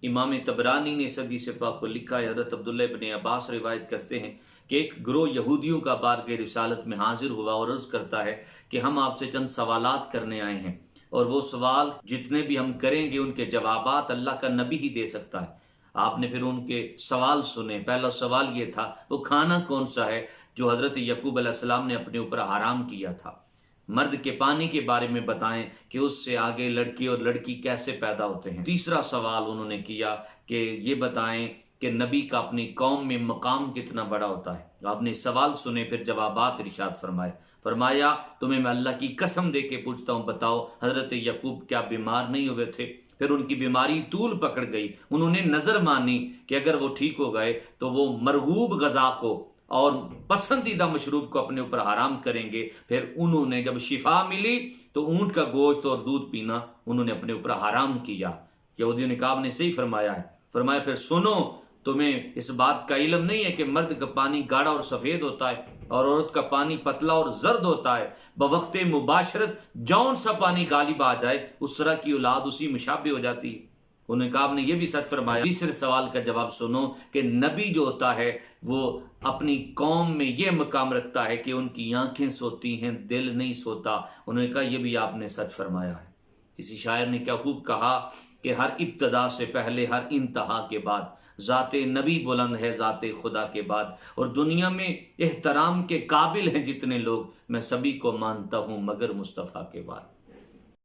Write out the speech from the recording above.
इमाम तबरानी ने इस हदीस पाक को लिखा है, हज़रत अब्दुल्लाह इब्न अब्बास रिवायत करते हैं कि एक ग्रोह यहूदियों का बारगाह रिसालत में हाजिर हुआ और अर्ज़ करता है कि हम आपसे चंद सवालात करने आए हैं, और वो सवाल जितने भी हम करेंगे उनके जवाबात अल्लाह का नबी ही दे सकता है। आपने फिर उनके सवाल सुने। पहला सवाल ये था, वो खाना कौन सा है जो हज़रत यकूब अलैहिस्सलाम ने अपने ऊपर हराम किया था। मर्द के पानी के बारे में बताएं कि उससे आगे लड़की और लड़की कैसे पैदा होते हैं। तीसरा सवाल उन्होंने किया कि ये बताएं कि नबी का अपनी कौम में मकाम कितना बड़ा होता है। आपने सवाल सुने, फिर जवाबात इरशाद फरमाया तुम्हें मैं अल्लाह की कसम दे के पूछता हूँ, बताओ हजरत यकूब क्या बीमार नहीं हुए थे? फिर उनकी बीमारी तूल पकड़ गई। उन्होंने नजर मानी कि अगर वो ठीक हो गए तो वो मरगूब गजा को और पसंदीदा मशरूब को अपने ऊपर हराम करेंगे। फिर उन्होंने जब शिफा मिली तो ऊंट का गोश्त और दूध पीना उन्होंने अपने ऊपर हराम किया। यहूदियों ने कहा आपने सही फरमाया है। फरमाया फिर सुनो, तुम्हें इस बात का इल्म नहीं है कि मर्द का पानी गाढ़ा और सफेद होता है और औरत का पानी पतला और जर्द होता है। बवक्ते मुबाशरत जौन सा पानी गालिब आ जाए उस तरह की औलाद उसी मुशाबे हो जाती है। उन्होंने कहा आपने ये भी सच फरमाया। तीसरे सवाल का जवाब सुनो कि नबी जो होता है वो अपनी कौम में ये मकाम रखता है कि उनकी आंखें सोती हैं, दिल नहीं सोता। उन्होंने कहा यह भी आपने सच फरमाया है। किसी शायर ने क्या खूब कहा कि हर इब्तदा से पहले हर इंतहा के बाद ज़ाते नबी बुलंद है ज़ाते खुदा के बाद, और दुनिया में एहतराम के काबिल हैं जितने लोग, मैं सभी को मानता हूँ मगर मुस्तफ़ा के बाद।